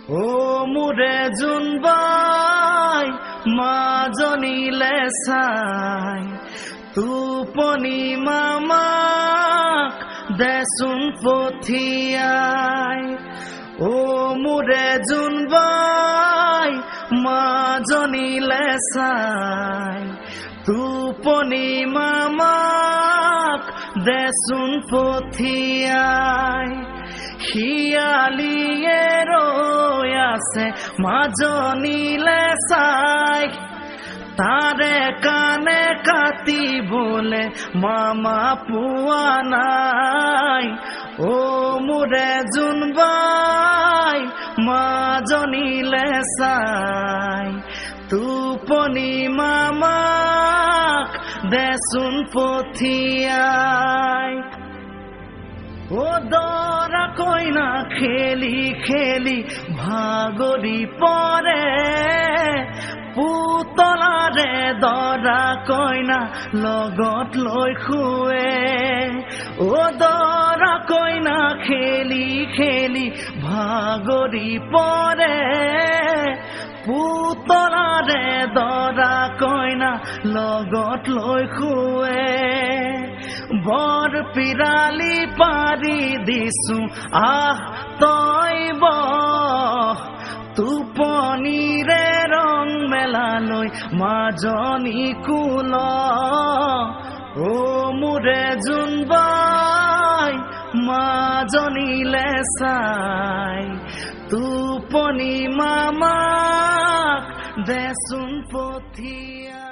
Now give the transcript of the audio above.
ও মোৰে জোনবাই মাজনীলে চাই টোপনি মামাক দেচোন পঠিয়াই ও মোৰে জোনবাই মাজনীলে চাই টোপনি মামাক দেচোন পঠিয়াই শিয়ালিয়ে ৰৈ আছে মাজনীলে চাই তাৰে কাণে কাটিবলে মামা পোৱা নাই ও মোৰে জোনবাই মাজনীলে চাই টোপনি মামাক দেচোন পঠিয়াই ও দৰা কইনা খেলি খেলি ভাগৰি পৰে পুতলাৰে দৰা কইনা লগত লৈ শুৱে ও দৰা কইনা খেলি খেলি ভাগৰি পৰে পুতলাৰে দৰা কইনা লগত লৈ শুৱে বৰ পিৰালি পাৰি দিছো আহ তই বহ টোপনিৰে ৰং মেলালৈ মাজনী কুল ও মোৰে জোনবাই মাজনীলে চাই টোপনি মামাক দেচোন পঠিয়াই